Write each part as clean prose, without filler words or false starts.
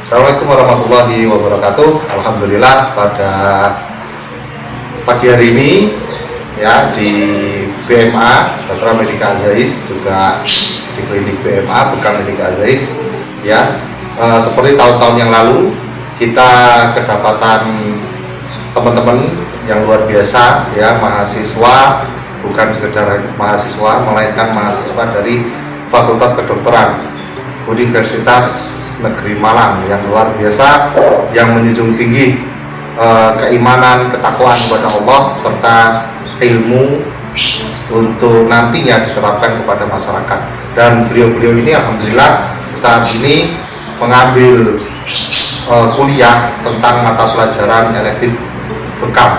Assalamualaikum warahmatullahi wabarakatuh. Alhamdulillah pada pagi hari ini ya di BMA Batra Medika Azais, juga di klinik BMA Bekam Medika Azais ya, seperti tahun-tahun yang lalu kita kedapatan teman-teman yang luar biasa ya, mahasiswa, bukan sekedar mahasiswa melainkan mahasiswa dari Fakultas Kedokteran Universitas Negeri Malang yang luar biasa, yang menjunjung tinggi keimanan, ketakwaan kepada Allah serta ilmu untuk nantinya diterapkan kepada masyarakat. Dan beliau-beliau ini alhamdulillah saat ini mengambil kuliah tentang mata pelajaran elektif Bekam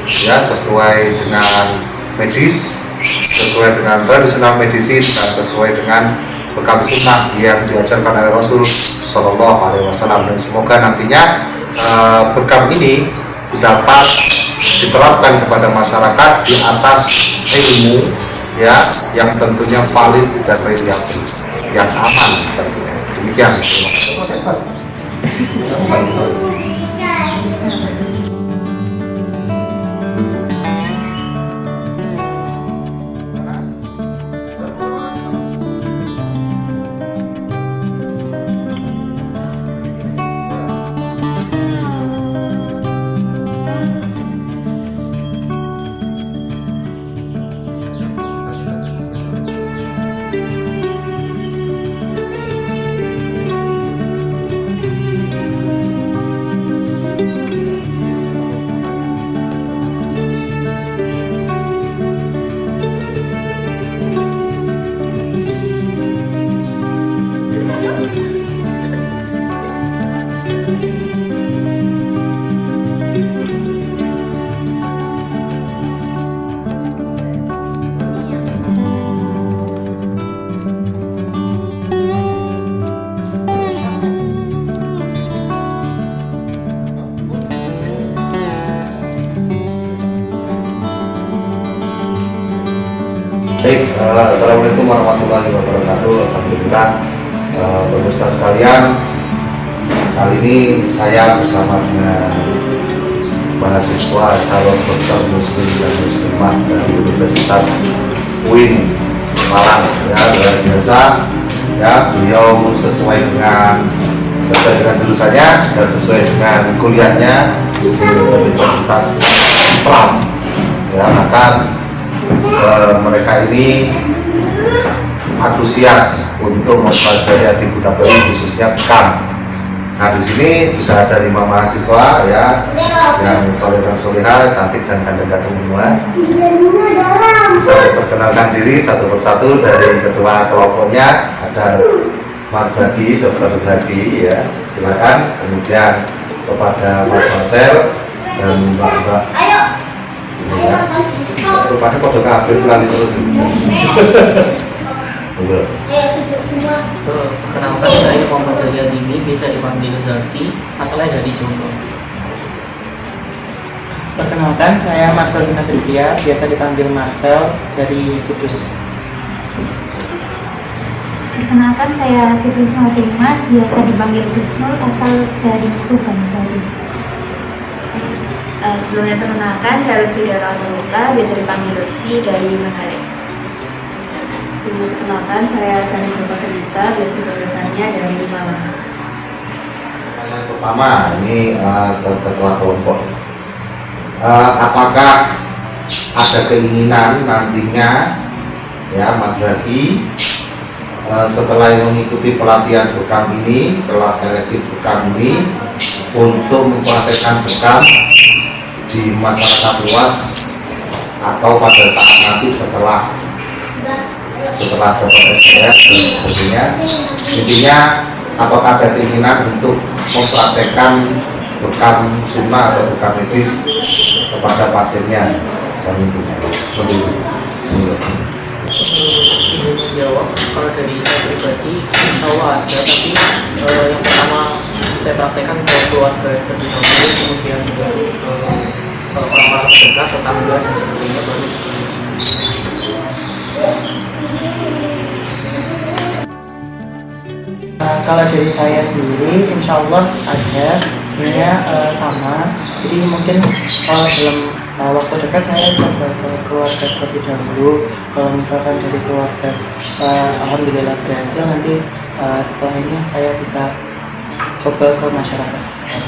ya, sesuai dengan medis, sesuai dengan tradisional medicine, dan sesuai dengan Bekam sunnah yang diajarkan oleh Rasul Shallallahu Alaihi Wasallam. Dan semoga nantinya Bekam ini dapat diterapkan kepada masyarakat di atas ilmu ya, yang tentunya valid dan reliable, yang aman tentunya. Demikian. Baik, assalamualaikum warahmatullahi wabarakatuh. Alhamdulillah, pemirsa sekalian, kali ini saya bersama dengan mahasiswa calon dokter muslim dan muslimah dari Universitas UIN Malang ya, luar biasa ya. Beliau sesuai dengan jurusannya dan sesuai dengan kuliahnya di Universitas Islam ya, maka mereka ini antusias untuk mempelajari hati budaya khususnya Bekam. Nah, di sini sudah ada 5 mahasiswa ya, yang soleh dan soleha, cantik dan ganteng-ganteng semua. Bisa diperkenalkan diri satu persatu. Dari ketua kelompoknya ada Mas Badi, Dr. Badi ya, silakan. Kemudian kepada Mas Marcel dan Mbak ya, rupanya kode kabel kali terus. Perkenalkan, saya Muhammad Zaryadini, bisa dipanggil Zaki, asalnya dari Jombang. Perkenalkan, saya Marcel Dinasritia, biasa dipanggil Marcel, dari Kudus. Perkenalkan, saya Siti Fatimah, biasa dipanggil Gusnul, asal dari Tuban, Jawa. Sebelumnya perkenalkan, saya Lutfi Darullah, biasa dipanggil Lutfi, dari Manale. Sebelum perkenalkan, saya Sani Sopaterita, biasa tulisannya dari Malang. Yang pertama ini ketua kelompok, apakah ada keinginan nantinya ya Mas Badi setelah mengikuti pelatihan Bekam ini, kelas elektif Bekam ini, untuk mempraktekkan Bekam di masyarakat luas, atau pada saat nanti setelah dapat STS dan sebagainya. Intinya, apakah ada keinginan untuk mempraktekkan Bekam sunnah atau Bekam medis kepada pasiennya dan intinya Sebelum menjawab, kalau dari saya pribadi, insya ada, tapi yang pertama saya praktekkan ke keluarga terlebih dahulu, kemudian juga orang-orang terdekat, tetangga dan sebagainya baru. Kalau dari saya sendiri, insya Allah ada sebenarnya sama. Jadi mungkin kalau dalam waktu dekat saya coba ke keluarga terlebih dahulu. Kalau misalkan dari keluarga alhamdulillah berhasil, nanti setelah ini saya bisa coba ke masyarakat sekitar.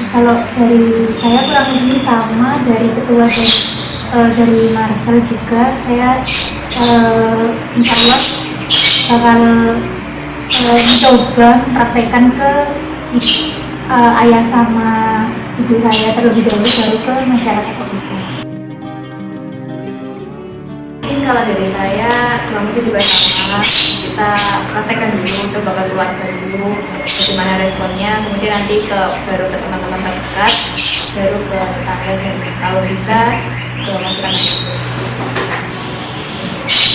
Kalau dari saya kurang lebih sama dari ketua dari Marcel juga. Saya insya Allah bakal mencoba mempraktekkan ke ayah sama ibu saya terlebih dahulu, baru ke masyarakat sekitar. Mungkin kalau dari saya kurang lebih juga sama, kita praktekkan dulu, coba ke keluarga dulu bagaimana responnya, kemudian nanti baru ke teman-teman terdekat, baru ke tetangga, dan kalau bisa ke masyarakat.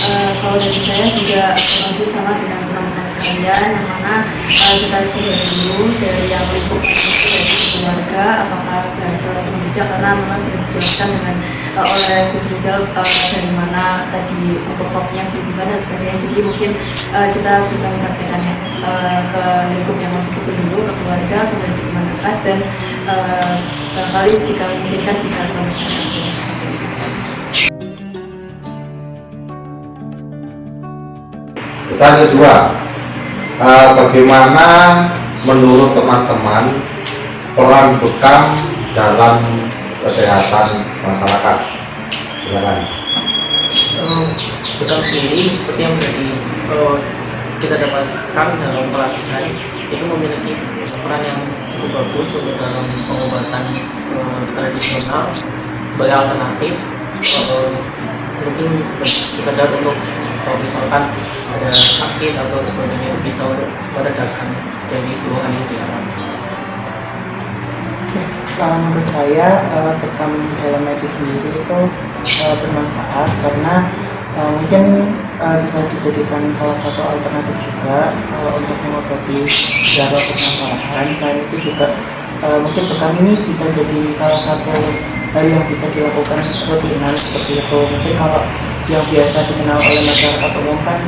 Kalau dari saya juga lebih sama dengan teman-teman sekalian, yang mana kita coba dulu dari yang lingkup keluarga apakah berhasil atau tidak, karena memang sudah dijelaskan dengan oleh Gus Rizal dari mana tadi pokoknya gimana dan sebagainya. Jadi mungkin kita bisa mempraktekannya ke lingkup yang lebih kecil dulu, ke keluarga, kemudian ke teman dekat, dan barangkali jika memungkinkan bisa ke masyarakat. Pertanyaan kedua, bagaimana menurut teman-teman peran bekam dalam kesehatan masyarakat? Silakan. Bekam sendiri seperti yang tadi kita dapatkan dalam pelatihan itu memiliki peran yang cukup bagus untuk dalam pengobatan tradisional sebagai alternatif, mungkin sekedar untuk kalau misalkan ada sakit atau sebagainya itu bisa untuk meredakan dari keluhan yang dialami. Oke, kalau menurut saya bekam dalam medis sendiri itu bermanfaat karena mungkin bisa dijadikan salah satu alternatif juga kalau untuk mengobati beberapa permasalahan. Selain itu juga mungkin bekam ini bisa jadi salah satu hal yang bisa dilakukan rutinan seperti itu. Mungkin kalau yang biasa dikenal oleh masyarakat umum kan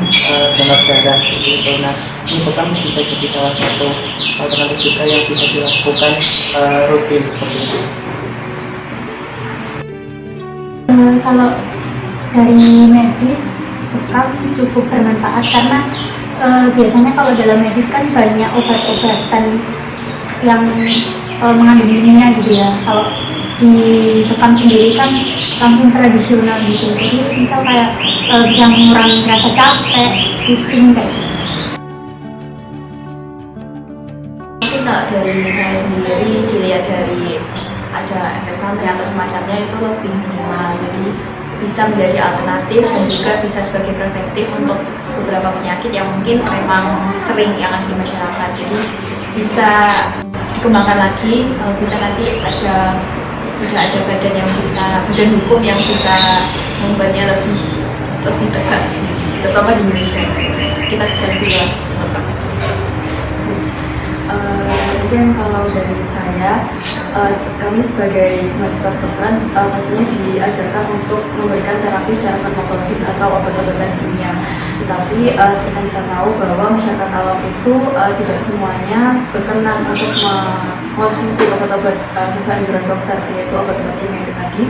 donor darah seperti itu. Nah, ini bekam bisa jadi salah satu alternatif juga yang bisa dilakukan rutin seperti itu. Kalau dari medis, bekam cukup bermanfaat karena biasanya kalau dalam medis kan banyak obat-obatan yang mengandung kimia gitu ya. Kalau di bekam sendiri kan langsung tradisional gitu, jadi misal kayak bisa mengurangi rasa capek, pusing kayak gitu. Mungkin kalau dari saya sendiri dilihat dari ada efek samping atau semacamnya itu lebih minimal, jadi bisa menjadi alternatif dan juga bisa sebagai preventif untuk beberapa penyakit yang mungkin memang sering yang ada di masyarakat. Jadi bisa dikembangkan lagi, bisa nanti sudah ada badan hukum yang bisa membuatnya lebih tegak, terutama di Indonesia. Kita bisa lebih luas. Mungkin kalau dari saya, kami sebagai mahasiswa kedokteran pastinya diajarkan untuk memberikan terapi secara farmakologis atau obat-obatan kimia. Tetapi seperti kita tahu bahwa masyarakat awam itu tidak semuanya berkenan untuk mengonsumsi obat-obat sesuai anjuran dokter, yaitu obat-obat kimia itu tadi,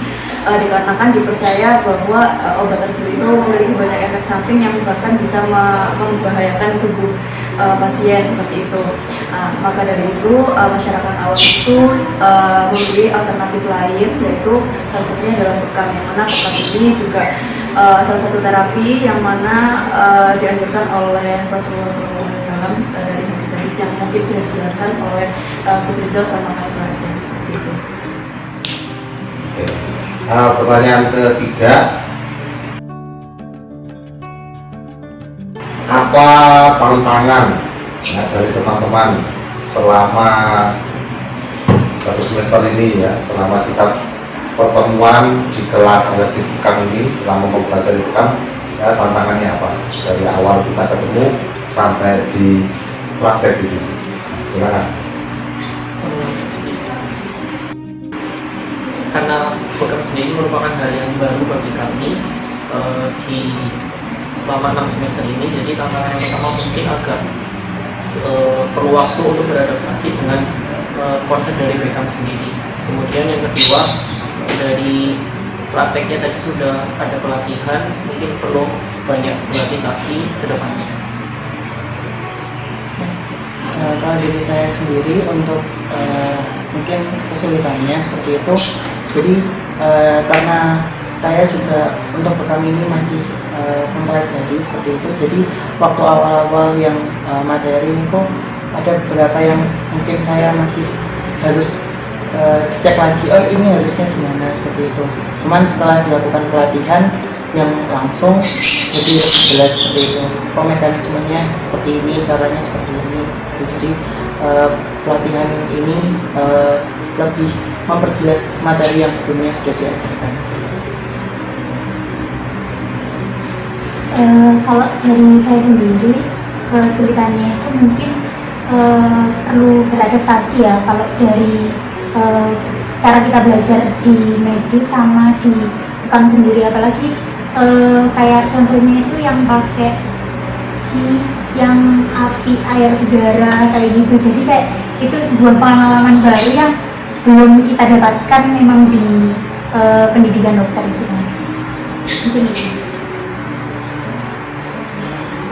dikarenakan dipercaya bahwa obat tersebut itu memiliki banyak efek samping yang bahkan bisa membahayakan tubuh pasien seperti itu. Maka dari itu masyarakat awam itu memberi alternatif lain, yaitu salah satunya adalah bekam, yang mana bekam ini juga salah satu terapi yang mana dianjurkan oleh Rasulullah SAW dari hadis-hadis yang mungkin sudah dijelaskan oleh Gus Rizal sama Kak seperti itu. Pertanyaan ketiga, apa tantangan dari teman-teman selama satu semester ini ya, selama kita pertemuan di kelas di bekam ini, selama mempelajari bekam ya, tantangannya apa dari awal kita ketemu sampai di praktek ini? Silakan. Karena bekam sendiri merupakan hal yang baru bagi kami di selama 6 semester ini. Jadi tantangan yang pertama mungkin agak perlu waktu untuk beradaptasi dengan konsep dari Beckham sendiri. Kemudian yang kedua, dari prakteknya tadi sudah ada pelatihan, mungkin perlu banyak berlatih kaki ke depannya. Kalau dari saya sendiri untuk mungkin kesulitannya seperti itu, jadi karena saya juga untuk bekam ini masih mempelajari seperti itu, jadi waktu awal-awal yang materi ini kok ada beberapa yang mungkin saya masih harus dicek lagi, oh ini harusnya gimana seperti itu. Cuman setelah dilakukan pelatihan yang langsung jadi lebih jelas seperti itu, mekanismenya seperti ini, caranya seperti ini. Jadi pelatihan ini lebih memperjelas materi yang sebelumnya sudah diajarkan. Kalau dari saya sendiri, kesulitannya itu mungkin perlu beradaptasi ya. Kalau dari cara kita belajar di medis sama di bekam sendiri, apalagi kayak contohnya itu yang pakai yang api, air, udara kayak gitu. Jadi kayak itu sebuah pengalaman baru yang belum kita dapatkan memang di pendidikan dokter itu. Mungkin itu.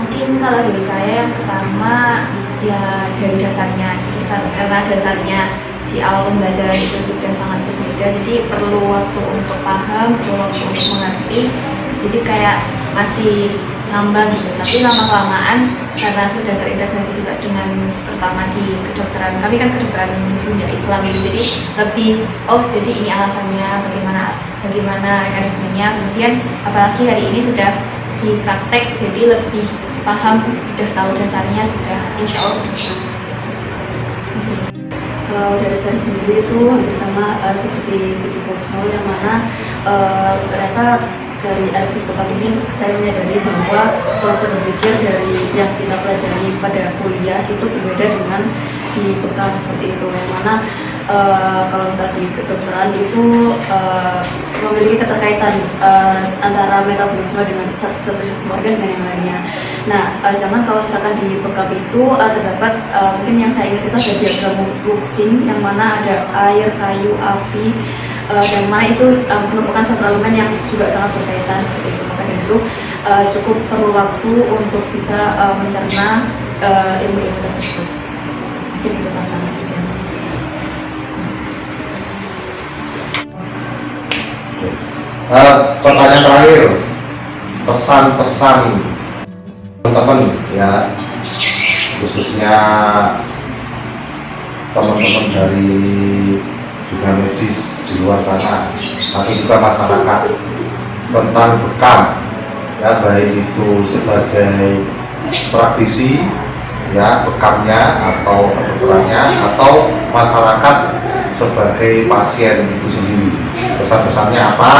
Mungkin kalau dari saya yang pertama ya dari dasarnya, jadi karena dasarnya di awal pembelajaran itu sudah sangat berbeda, jadi perlu waktu untuk paham, perlu waktu untuk mengerti, jadi kayak masih ngambang gitu. Tapi lama-kelamaan karena sudah terintegrasi juga dengan terutama di kedokteran, kami kan kedokteran Muslim ya, Islam gitu, jadi lebih jadi ini alasannya, bagaimana mekanismenya. Kemudian apalagi hari ini sudah di praktek, jadi lebih paham, sudah tahu dasarnya, sudah insya Allah. Kalau dari saya sendiri itu hampir sama seperti Siti Husnul, yang mana ternyata dari elektif bekam ini saya menyadari bahwa proses berpikir dari yang kita pelajari pada kuliah itu berbeda dengan di bekam seperti itu, yang mana kalau misalnya di kedokteran itu memiliki keterkaitan antara metabolisme dengan satu sistem organ dengan yang lainnya. Nah, zaman kalau misalkan di bekam itu terdapat mungkin yang saya ingat itu ada diagram Luxing, yang mana ada air, kayu, api, dan mana itu merupakan satu elemen yang juga sangat berkaitan seperti itu. Maka dari itu cukup perlu waktu untuk bisa mencerna ilmu-ilmu tersebut. Mungkin itu tantangan. Pertanyaan terakhir, pesan-pesan teman-teman ya, khususnya teman-teman dari dunia medis di luar sana atau juga masyarakat tentang bekam ya, baik itu sebagai praktisi ya bekamnya atau kedokterannya, atau masyarakat sebagai pasien itu sendiri. Pesan-pesannya apa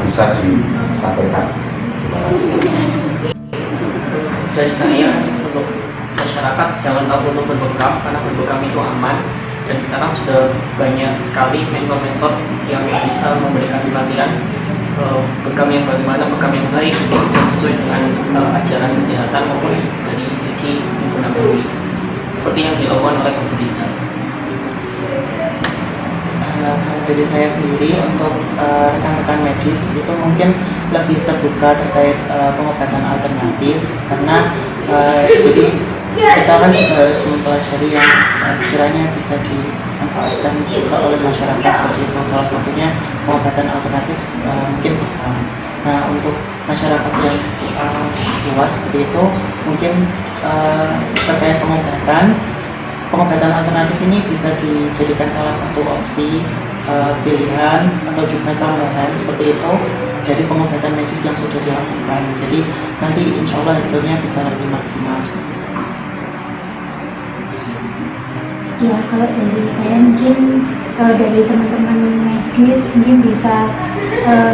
bisa disampaikan. Terima kasih. Dari saya untuk masyarakat, jangan takut untuk berbekam, karena berbekam itu aman, dan sekarang sudah banyak sekali mentor-mentor yang bisa memberikan pelatihan bekam yang bagaimana, bekam yang baik dan sesuai dengan ajaran kesehatan maupun dari sisi lingkungan bumi, seperti yang dilakukan oleh Coach Rizal. Kalau dari saya sendiri untuk rekan-rekan medis itu mungkin lebih terbuka terkait pengobatan alternatif, karena jadi kita kan juga harus mempelajari yang sekiranya bisa dimanfaatkan juga oleh masyarakat seperti itu. Salah satunya pengobatan alternatif mungkin bekam. Nah, untuk masyarakat yang luas seperti itu mungkin terkait pengobatan alternatif ini bisa dijadikan salah satu opsi pilihan atau juga tambahan seperti itu dari pengobatan medis yang sudah dilakukan. Jadi nanti insya Allah hasilnya bisa lebih maksimal. Ya, kalau dari saya mungkin dari teman-teman medis mungkin bisa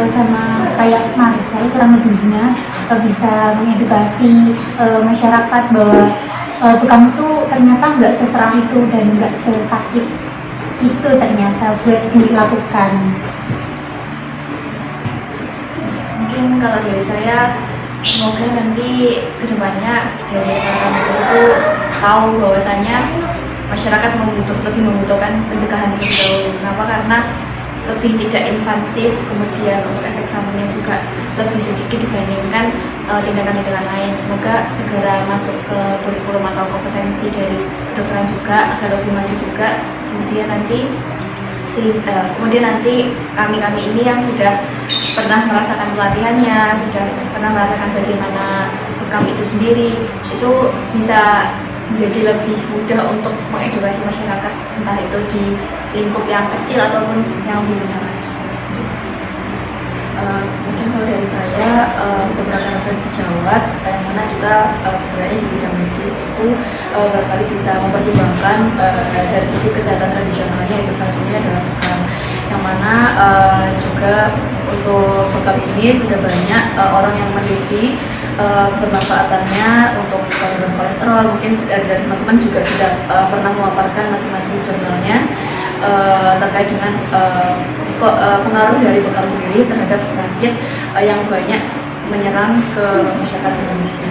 sama kayak Marcel kurang lebihnya bisa mengedukasi masyarakat bahwa bekam itu ternyata nggak seserang itu dan nggak sesakit itu ternyata buat dilakukan. Mungkin kalau dari saya semoga nanti kedepannya dari para medis itu tahu bahwasanya masyarakat lebih membutuhkan pencegahan terlebih dahulu. Kenapa? Karena lebih tidak invasif, kemudian untuk efek sampingnya juga lebih sedikit dibandingkan tindakan-tindakan lain. Semoga segera masuk ke kurikulum atau kompetensi dari kedokteran juga agar lebih maju juga. Kemudian nanti kami ini yang sudah pernah merasakan pelatihannya, sudah pernah merasakan bagaimana bekam itu sendiri, itu bisa menjadi lebih mudah untuk mengedukasi masyarakat, entah itu di lingkup yang kecil ataupun yang lebih besar lagi. Mungkin kalau dari saya untuk rekan-rekan sejawat yang mana kita berada di bidang medis itu barangkali bisa mempertimbangkan dari sisi kesehatan tradisionalnya, itu salah satunya adalah bekam, yang mana juga untuk bekam ini sudah banyak orang yang meneliti bermanfaatannya untuk penurunan kolesterol. Mungkin dari teman-teman juga sudah pernah memaparkan masing-masing jurnalnya terkait dengan pengaruh dari bekam sendiri terhadap penyakit yang banyak menyerang ke masyarakat Indonesia.